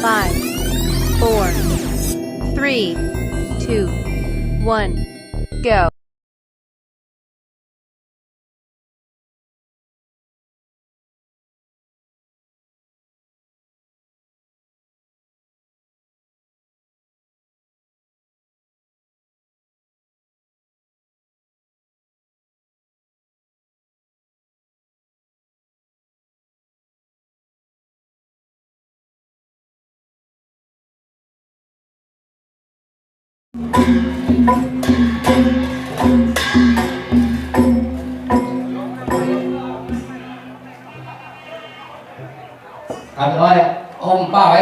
5, 4, 3, 2, 1, go. เอาไปเลยอมป้าไว้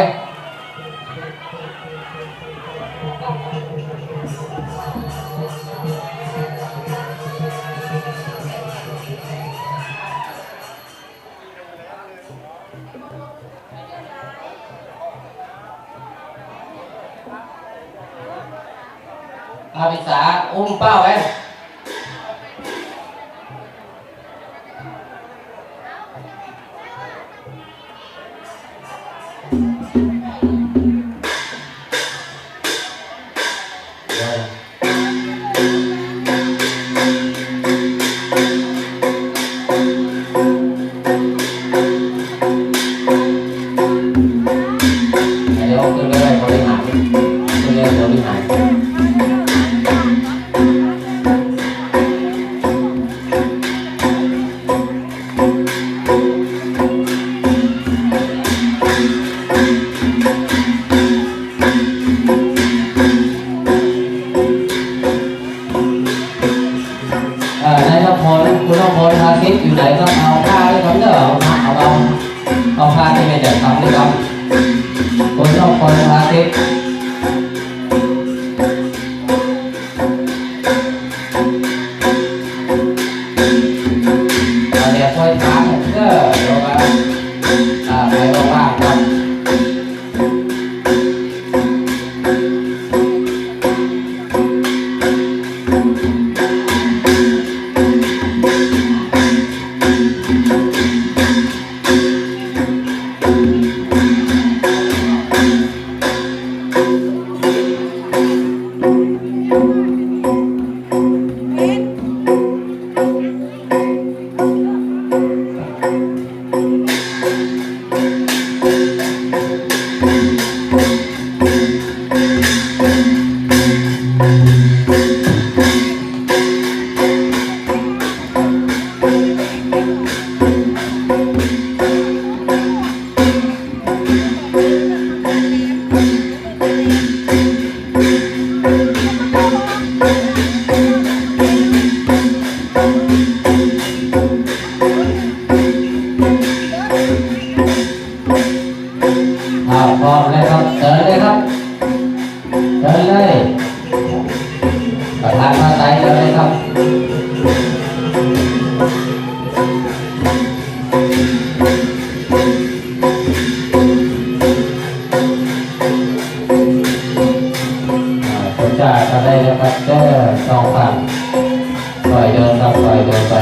อาภิษาอุ้มเป้าไว้เดี๋ยวขึ้นเลยบริหารขึ้นเลยบริหารนายต้องพลคุณต้องพลอาทิตย์อยู่ไหนก็เอาผ้าด้วยครับเด้อเอาผ้าที่ไม่เดือดร้อนด้วยครับคุณต้องพลอาทิตย์เดี๋ยวช่วยถามเด้อลงมาไปว่างๆครับพร้อมเลยครับเดินเลยครับเดินเลยประธานมาไต่เดินเลยครับคุณจ่าก็ได้แล้วครับเด้อสองฝั่งปล่อยเดินครับปล่อยเดินไป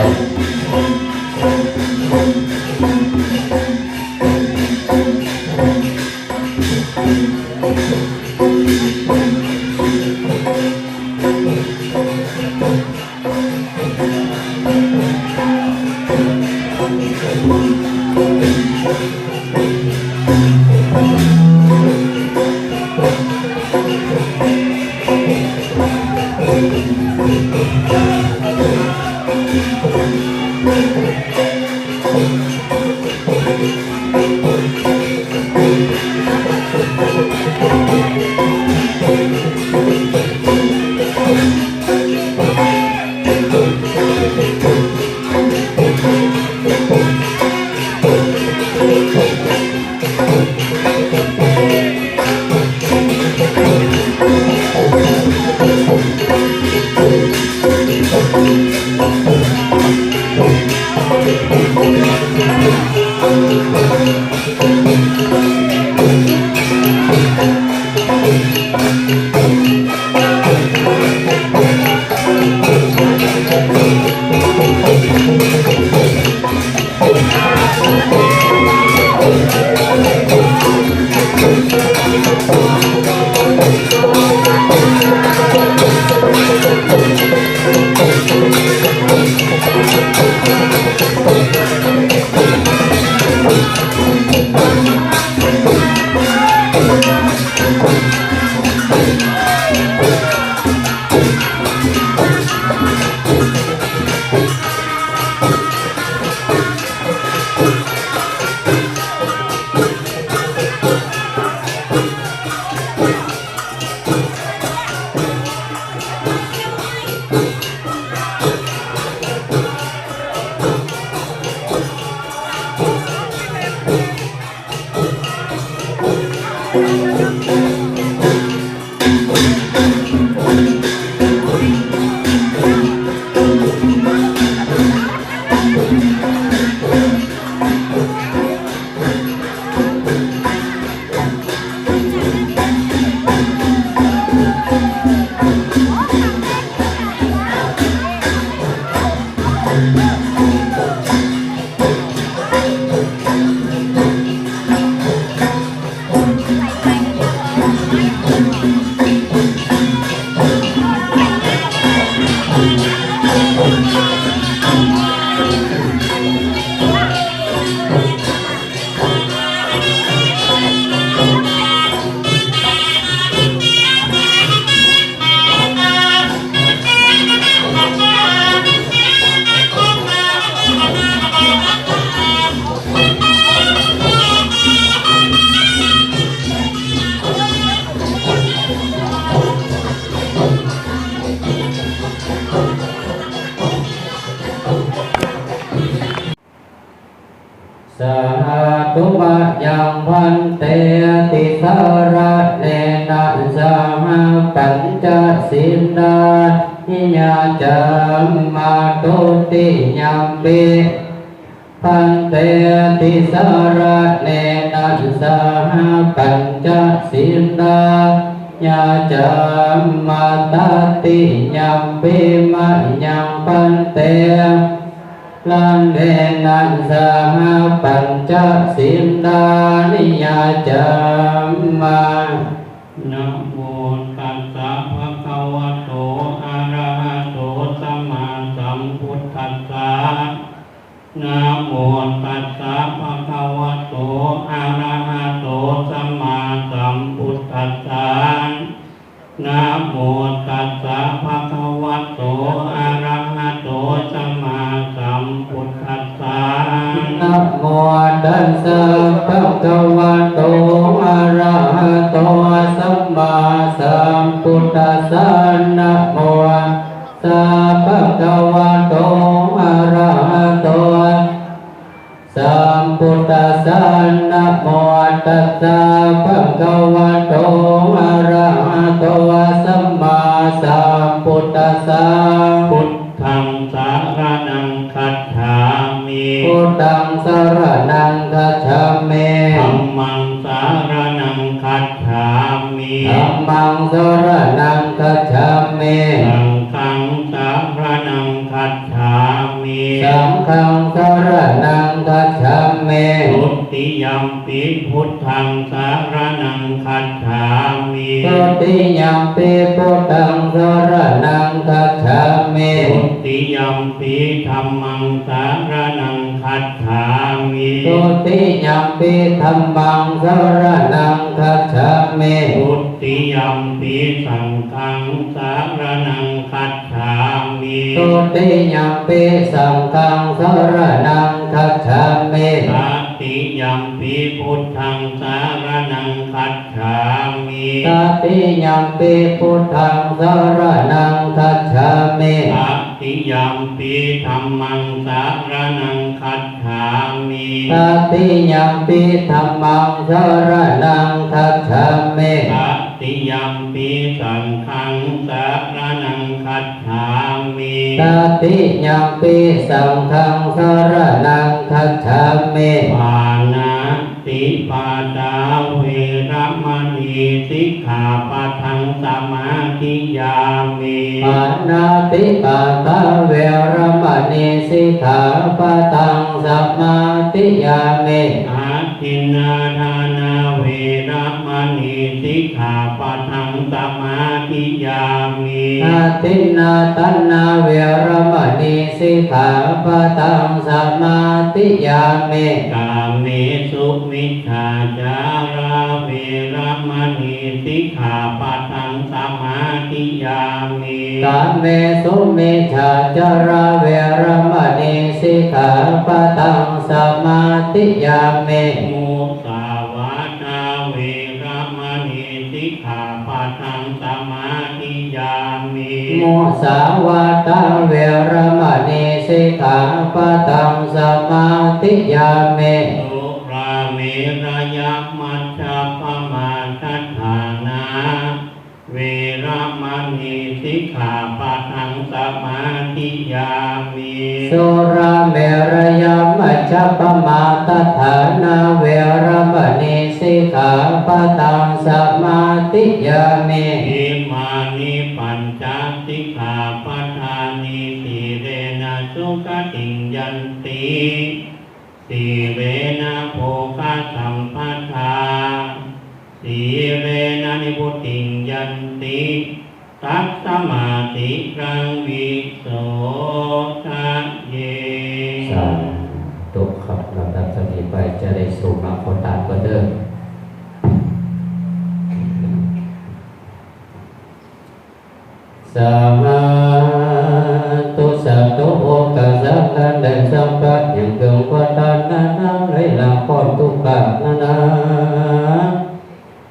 สาธุมะยังพันเตติสาระเนนะสามาปัญจสินดานิยาจัมมาตุติยัมปิพันเตติสาระเนนะสามาปัญจสินดายาจัมมาตติยัมปิมะยังพันเตลังเดนัสสหปัญจสินดานิยาจัมมานะโมตัสสะภะคะวะโตอะระหะโตสัมมาสัมพุทธัสสะนะโมตัสสะภะคะวะโตอะระหะโตสัมมาสัมพุทธัสสะนะโมตัสสะภะคะวะโตอะระหะโตสัมมาสัมพุทธัสสะนะโมตัสสะภะคะวะโตอะระหะโตสัมมาสัมพุทธัสสะนะโมสัพพะคะวะโตอะระหะโตสัมพุทธัสสะนะโมตัสสะภะคะวะโตอะระหะโตสัมมาสัมพุทธัสสะพุทธังสารนังคัจฉามิพุทธังสารนังคัจฉามิธัมมังสารนังคัจฉามิธัมมังสารนังคัจฉามิสังฆังสารนังคัจฉามิสังฆังสารนังคัจฉามิทุติยัมปิพุทธังสารนังคัจฉามิทุติยัมปิพุทธังสารนังคัจฉามิทุติยัมปิธัมมังสารนังคัจฉามิทุติยัมปิธัมมังสารนังคัจฉามิทุติยัมปิสังฆังสารนังคัจฉามิทุติยัมปิสังฆังสารนังคัจฉามิตติยัมปิพุทธังสารนังคัจฉามิตติยัมปิพุทธังสารนังคัจฉามิตติยัมปิธัมมังสารนังคัจฉามิตติยัมปิธัมมังสารนังคัจฉามิตติยัมปิสังฆังสารนังคัจฉามิตติยัมปิสังฆังสารนังคัจฉามิปานาติปาตาเวรมณีสิกขาปะทังสมาธิยามิปานาติปาตาเวรมณีสิกขาปะทังสมาธิยามิอาทินนาทานาเวรมณีสิกขาปะทังสมาธิยามิอาทินนาทันนาเวรมณีสิกขาปะทังสมาธิยามิกาเมสุมิจฉาจาราเวรมณีสิกขาปะทังสมาธิยามิกาเมสุมิจฉาจาราเวรมณีสิกขาปะทังสมาธิยามิมุสาวาทาเวรมณีสิกขาปะทังสมาธิยามิมุสาวาทาเวรมณีสิกขาปะทังสมาธิยามิสุราเมรยมัชฌัปมาทัฏฐานาเวรมณีสิกขาปะทังสมาธิยามิสุราเมรยมัชฌัปมาทัฏฐานาเวรมณีสิกขาปะทังสมาธิยามิอิมานิปัญจสิกขาปะทานิสีเรนะสุขติยันติสีเรนะโภคสัมปทาสีเรนะนิพุติยันติตัสสมาธิรังวิโสทะเยสาธุครับลำดับจากนี้ไปจะได้สู่มรรคผลก็เดิมสัมมาตุสัตตุโอกาสกันได้สัมปัตยังเกิงวัฏนานาไรลาพรทุกข์นานา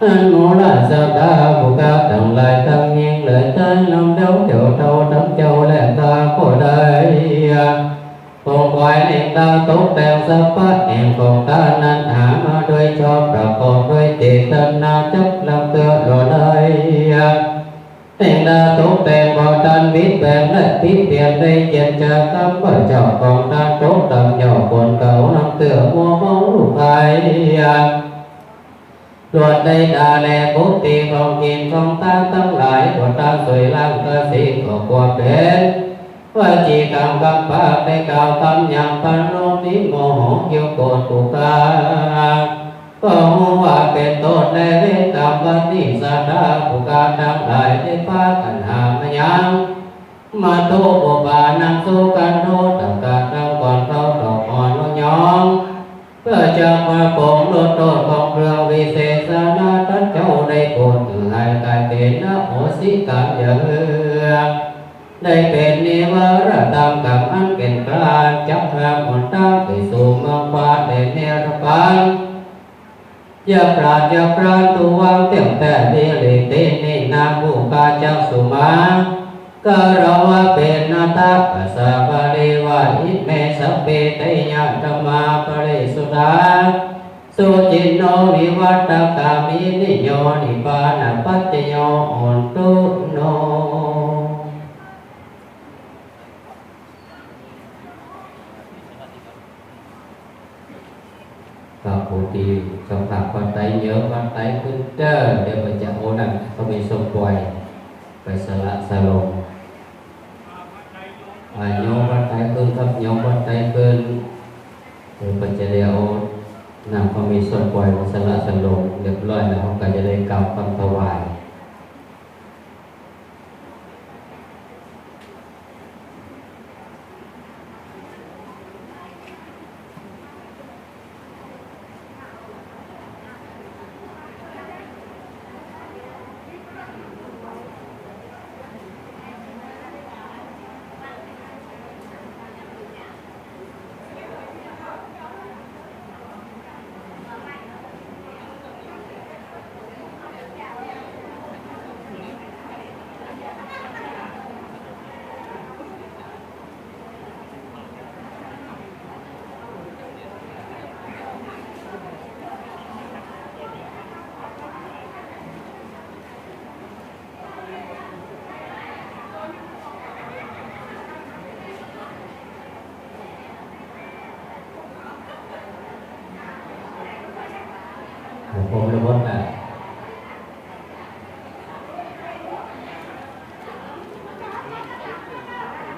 อันโมราสดาบุกาทั้งหลายทั้งยิ่งเลยใจลำเดียวเดียวเท่าทั้งเจ้าและตาผู้ใดคงไว้ใน ดาวตกแต่งสรรพแห่งของตานั้นหามาโดยชอบประกอบด้วยเจตนาจับลำเตือหล่อได้แต่งดาตกแต่งบ่อตันวิทย์แบบและทิศเปลี่ยนได้เจ็ดจากคำว่าเจ้าของตาตกต่ำย่อคนเก่าน้ำเตือมัวเมาลูกไผ่ตรวจได้ดาแลบุตรีของกินของตาทั้งหลายตรวจตาสวยล่างก็สิ่งก็กลัวเป็นว่าจีกรรมกับปากได้กล่าวคำอย่างพันโนนิโมโหเกี่ยวโกรธกูกาก็ว่าเป็นโทษในเวรกรรมวันนี้สาดาผู้การทั้งหลายได้พากันหามายังมาโตบุบานังสู้กันโทษต่างกันทั้งก่อนเขาดอกอ่อนยองเพื่อจะมาปองลดโทษของเรื่องวิเศษนาท่านเจ้าได้โปรดถือให้กลายเป็นอโหสิกรรมเยอะได้เป็นนิวรธรรมกับอันเป็นกลางจับทางหนทางไปสู่เมืองฟ้าแดนเนรปานอย่าปราดอย่าปราณตัววางเต็มแต่เดียเลเตนินาภูกาจักสุมากราวะเป็นนาตาปัสสะปะเรวะอิเมสัพเพเตยะธรรมาปะเรสุดาสุจินโนวิวัตกามินิโยนิปานะปัจจโยโอนตุโนก็ผู้ที่สัมผัสวันไตเยอะวันไตขึ้นเด้อเดี๋ยวไปจะโอนั่นเขามีสมปล่อยไปสละสลงโยวันไตขึ้นครับโยวันไตขึ้นเดี๋ยวไปจะเดี๋ยวนำเขามีสมปล่อยสละสลงเรียบร้อยแล้วเขาก็จะได้กล่าวคำถวายผมระบบนะ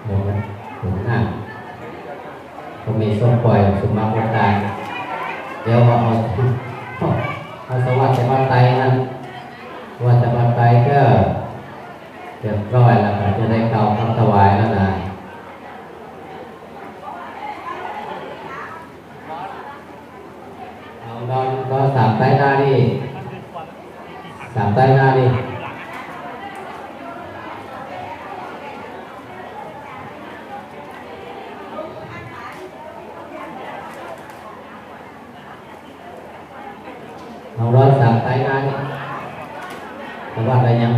เดี๋ยวมันถึงหน้าผมมีส้มปล่อยสุมาโอกาสเดี๋ยวเอาสวัสดิ์จะมาไตนั้นว่าจะมาไตก็เรียบร้อยแล้วก็จะได้เข้าคำถวายแล้วนะก็สามใต้หน้านี่สามใต้หน้านี่เอาร้อยสามใต้หน้านี่แต่ว่าอะไรยัง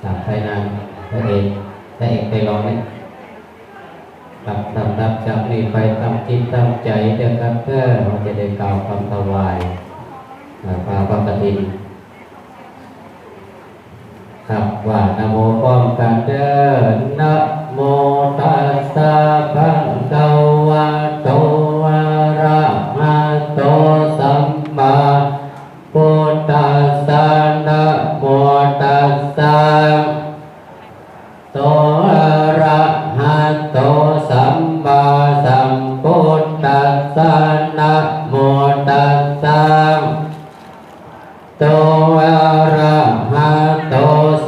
สามใต้หน้าตัวเองแต่เอกไปลองนี่ตับจากนี้ไปตั้งจิตตั้งใจเดี๋ยวกันเพื่อเราจะได้กล่าวคำถวายพระปกติครับว่านะโมพร้อมกันเด้อนะโมตัสสะภะคะวะโตอะระหะโตสัมมาพุทธัสสะนะโมตัสสะโตอะระหะโตสัมมาสัมพุทธัสสะนะโมตัสสะโตอะระหะโต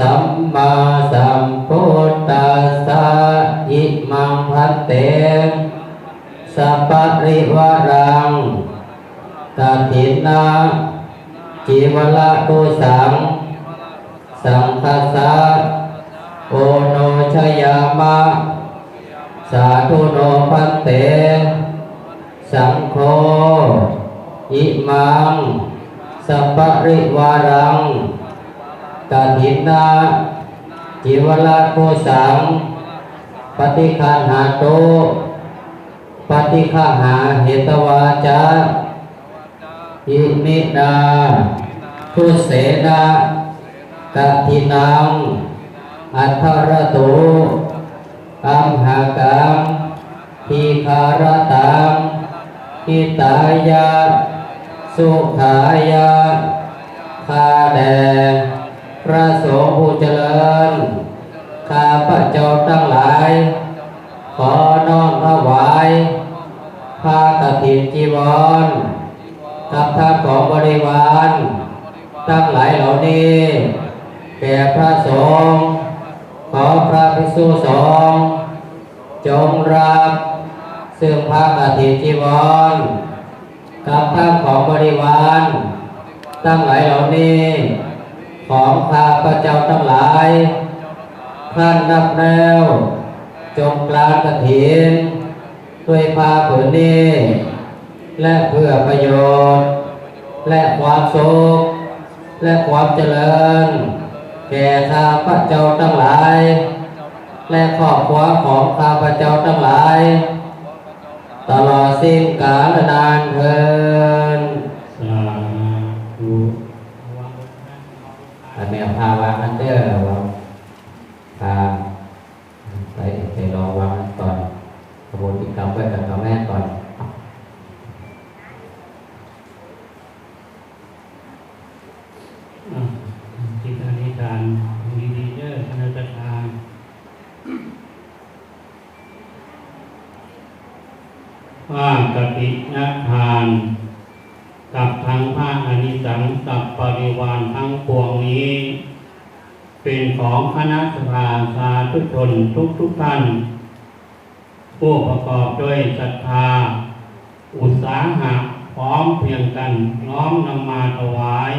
สัมมาสัมพุทธัสสะอิมังพัตเตสัพพะริวารังกัตถินาจิวละตุสังสังคัสสะโอโนชยามะสาธุโนพันเตสังโฆอิมังสัพพะริวารัง กถินนาจิวลาโคสังปฏิคันหาโตปฏิฆาหาเหตวาจาอิมินาทุเสนากัทินังอัทธรตุอัมหากังทีคารตังหิตายะสุขายะข้าแด่พระสงฆ์ผู้เจริญข้าพระเจ้าทั้งหลายขอน้อมถวายผ้ากฐินจีวรกับทรัพย์ของบริวารทั้งหลายเหล่านี้แก่พระสงฆ์ขอพระภิกษุสงฆ์จงรับซึ่งผ้ากฐินจีวรกับทรัพย์ของบริวารทั้งหลายเหล่านี้ของข้าพระเจ้าทั้งหลายท่านนับแล้วจงกลานกฐินด้วยผ้าผืนนี้และเพื่อประโยชน์และความสุขและความเจริญแก่ข้าพระเจ้าทั้งหลายและครอบครัวของข้าพระเจ้าทั้งหลายตลอดสิ้นกาลนานเทินแมวพาวางอันเดอร์เราพาไปรอวางก่อนขบวนกิจกรรมไปกับแม่ก่อนจิตอธิษฐานดีๆเด้อคณะทาว่ากติณทานกับทั้งภาคอนิสังกับปริวารทั้งปวงนี้เป็นของคณะสภาสาธุชนทุกท่านผู้ประกอบด้วยศรัทธาอุตสาหะพร้อมเพียงกันน้อมนำมาถวาย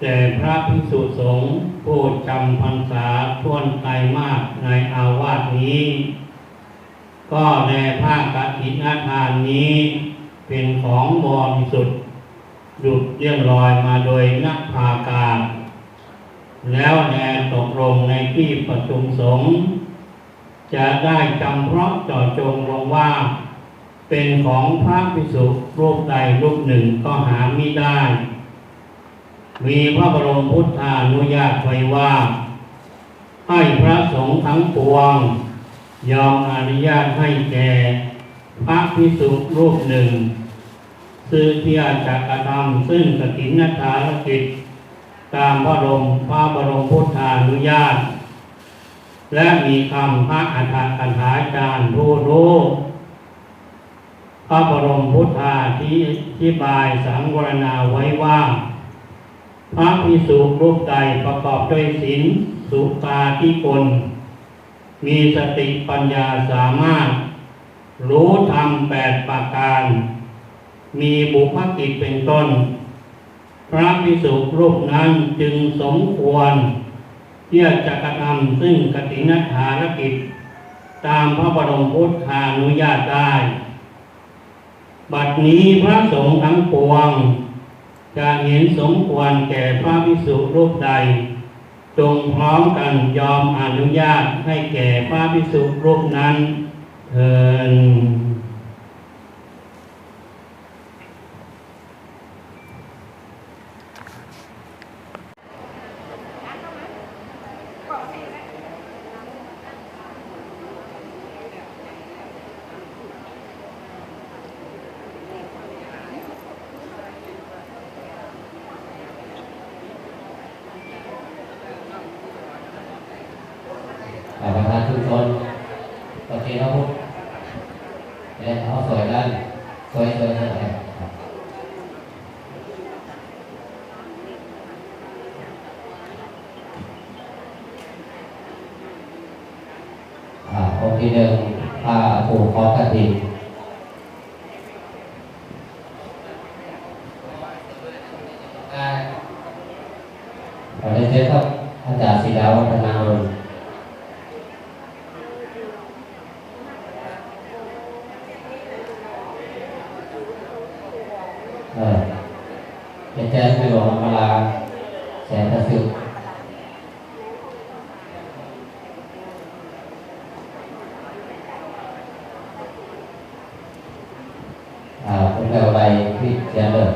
แด่พระภิกษุสงฆ์ผู้จำพรรษาท่วนไกลมากในอาวาสนี้ก็แด่ภาคกฐินทานนี้เป็นของบริสุทธิ์หยุดเลี่ยงลอยมาโดยนักภาการแล้วแน่ตกลงในที่ประชุมสงฆ์จะได้จำเพาะเจาะจงลงว่าเป็นของพระภิกษุรูปใดรูปหนึ่งก็หามิได้มีพระบรมพุทธานุญาตไว้ว่าให้พระสงฆ์ทั้งปวงยอมอนุญาตให้แก่พระภิกษุรูปหนึ่งซึ่งที่จะกระทำซึ่งกฐินทานกิจตามพระบรมพุทธานุญาตและมีคำพระอัฏฐกถาจารย์ผู้รู้พระบรมพุทธาที่บายสังวรณาไว้ว่าพระภิกษุรูปใดประกอบด้วยศีลสุตาธิคุณมีสติปัญญาสามารถรู้ธรรม8ประการมีบุพกิจเป็นต้นพระภิกษุรูปนั้นจึงสมควรที่จะกระทำซึ่งกฐินทานกิจตามพระบรมพุทธานุญาตได้บัดนี้พระสงฆ์ทั้งปวงจะเห็นสมควรแก่พระภิกษุรูปใดจงพร้อมกันยอมอนุญาตให้แก่พระภิกษุรูปนั้นเถิดประธานชุมชนโอเคนะพุทธเอาสวยกันสวยองค์ที่หนึ่งผ้าผูกคอกฐินเราได้เจอครับอาจารย์ศิลาวัฒนารุณเป็นแจ้งไปหลวงมาลาแสนตะสึก คุณแม่อะไรพี่เชียนเลย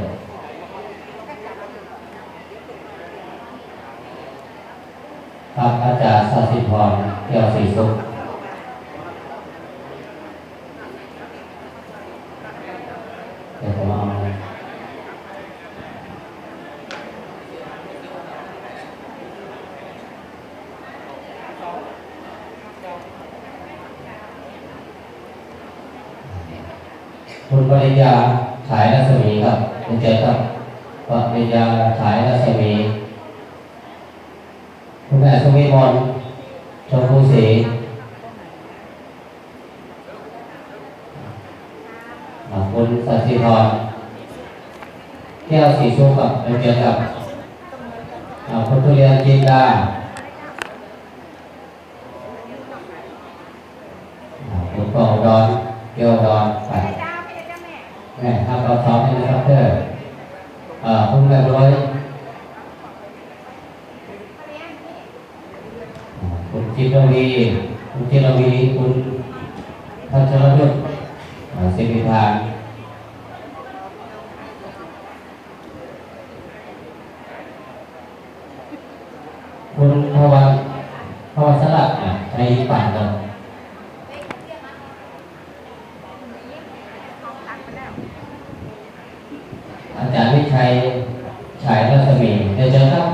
ครับอาจารย์สัสิพรเที่ยวศรีสุขเดี๋ยวผมเอาคุณปริญญาฉายรัศมีครับเจอครับปริญญาฉายรัศมีคุณแม่สุวิมลชมพูศรีคุณสัตย์ธรแก้วสีสุขครับเจอครับคุณทุเรียนจินดาคุณกองดอนเกี่ยวดอนไปแม่ทำเราซ้อมให้นะครับเพื่อคุณแม่ร้อยคุณจิตรวีคุณพัชรยุทธสิริพานคุณภวสลัดในปั่นเลยอาจารย์วิชัยฉายรัศมีเดี๋ยวเจอครับ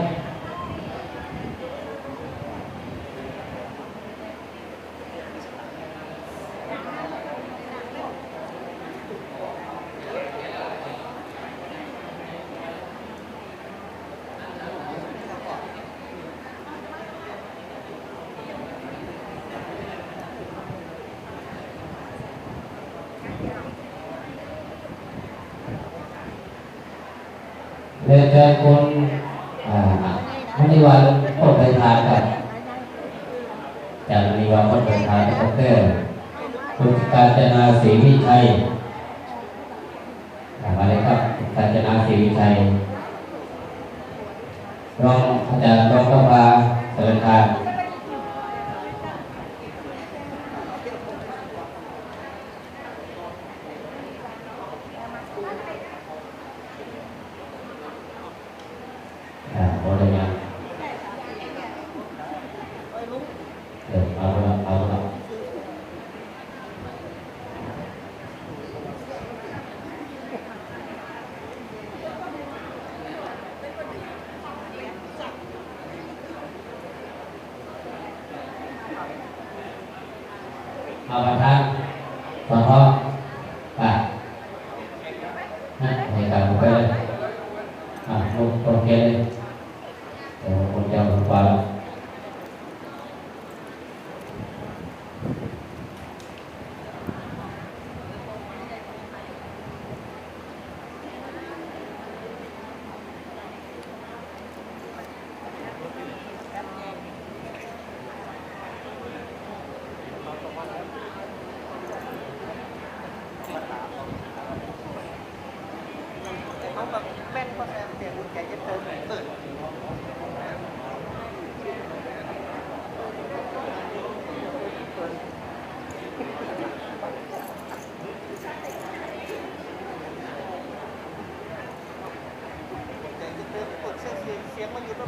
เรียนเชิญคุณมณีวันพ้นไปทานครับจากมณีวันพ้นไปทานดร.คุณกาญจนาศรีวิชัยมาเลยครับกาญจนาศรีวิชัยรองอาจารย์รองประภาเสริญทานโอ้ยยังเอาละเอาประธานขอท้อไปในการบุกไปเลยลูกโอเคเลยเดี๋ยวผมจะเอาไปแล้วแม่นก็แม่นเสียงแกจะเติมเปิด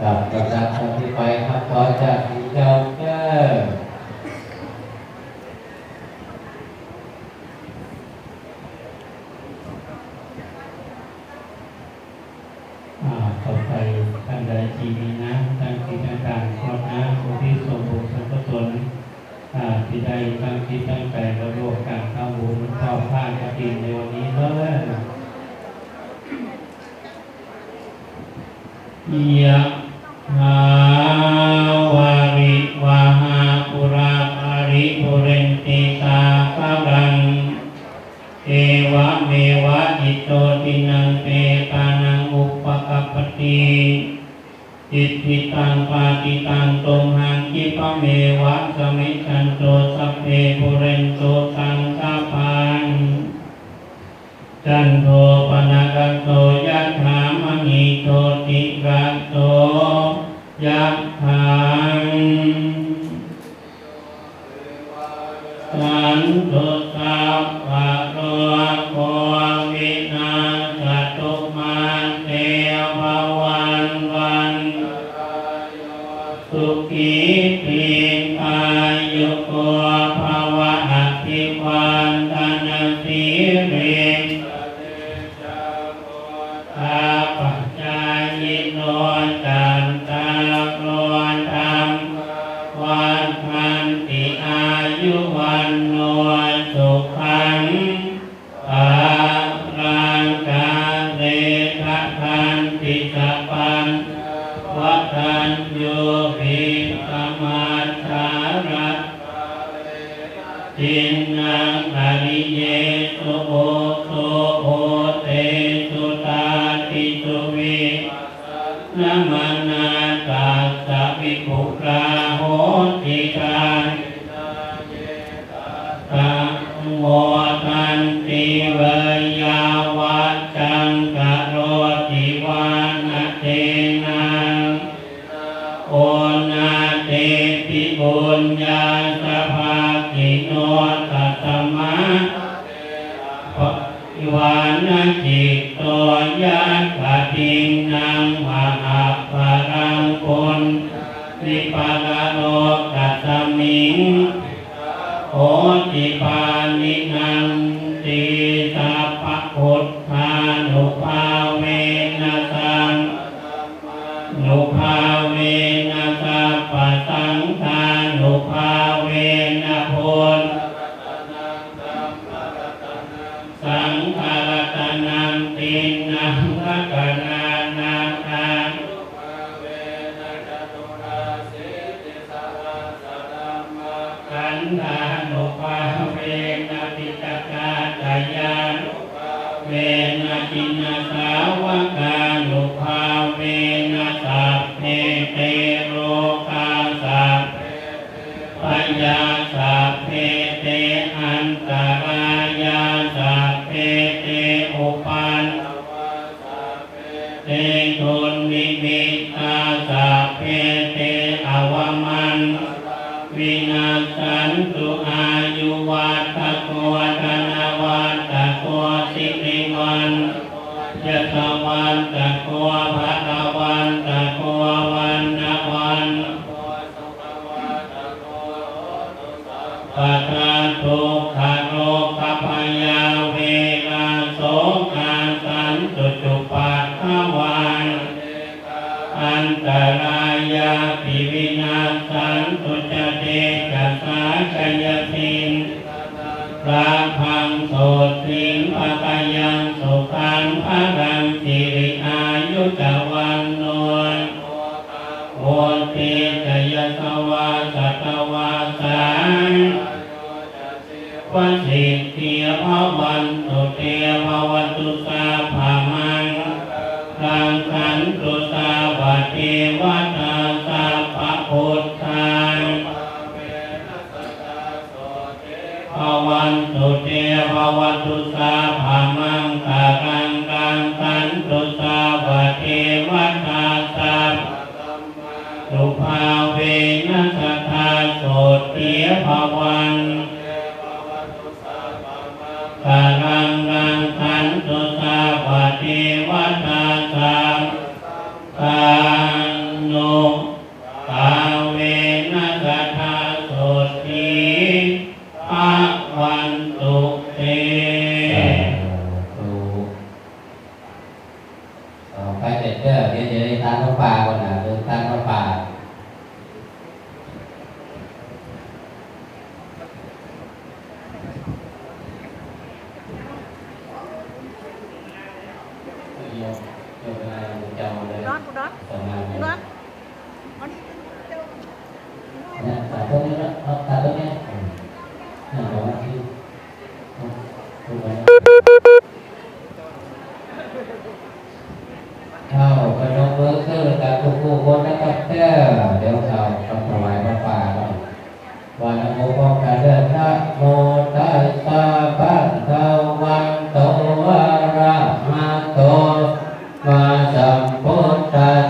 กับกำลังที่ไปครับต่อจากเจ้าเจ้าต่อไปท่านใดที่มีนะตั้งจิตตั้งการขอนะอุทิศส่วนบุญส่วนกุศลที่ได้ตั้งจิตตั้งใจระร่วมกันทำบุญทอดผ้ากฐินในวันนี้เลยยะหาวาริวาหาปุราภาริปุเรนติสาคารังเอวะเมวะอิโตตินังเปตานังอุปกัปปติอิทธิตังปาติตังตุมหังคิปะเมวะสมิชันโตสัพเพปุเรนโตสังฆปันจันโทปนะกะโตยะถามณิโตติระโตยะถังสันตุสัพพะโลกโควินา อาปัจจายิโนจันตาโลธรรมวันทันติอายุวันโนสุขังปารังกาเรทะทันติสัพพันวัฏัญโยภิสมัชฌาระจินนังอริเยสุโอโสโอเตสุตาติสุวินะมานาตัสสะวิภุราโหติกาตังโมทันติเวยาวัจจังกะโรติวานะเตนังโอนาเตปิปุญญาสภากิโนตัสมะวานะจิตโตยัสสะตินังมหาภรังปุณนิปาลโลกัสสมิงโอติปานินันติสัพพะพุทธานุภาเวนะสังนุภาเวนะสัพพะสังฆานุภาเวนะพุทธสังฆรัตนังตินังรัตนานาคังขันธานุภาเวนะปิตกาตายานุเวนะจินนาสาวกานุภาเวนะสัพเพเตโรกาสัพพยาสัพเพเตอันตรายาสัพเพเตอุปันเตตุนิมิตตาสัพเพเตอวมันวินาสันตุอายุวัฏโกธนาวัฏโกสิริวันยะตวันตะโกภะละวันตะโกวันนะวันปัตตาทุกขโรคพยาเวราโสกาสันตุจุปัฏฐวันอันตรายาปิวินาสันตุจเตกัสสะกยสินพระพังโสติงภคยังสุขังพลังสิริอายุจวันโนโอติจยสวาสัตวาสังวสิทธิภวันตุเตภวันตุสาภามังรังขันตุสาวัตเทวตาสัพพพุทธังภวันตุเตภวันตุสาภามังการังกังขันตุสาวัตเทวตาสัพสุภาเวนัสทาโสติภวันกาลังรังขันตุสาวัตเทวตาสัมกาโนกาเวนัสทาโสติภวันตุเตไปเสร็จเด้อเดี๋ยวจะได้ทานข้าวปลาก่อนนะเดินทานข้าวปลาđón cô đón cô đón con đi Tạ tốt nhất đó, tạ tốt nhất. Đó là khi cái nó vỡ sơ ta phục vụ con đã cắt tơ đeo sào trong thoải mái và phà đó. Và nam mô con cả đời nam mô tassa bhagavato arahato ma sambuddhassa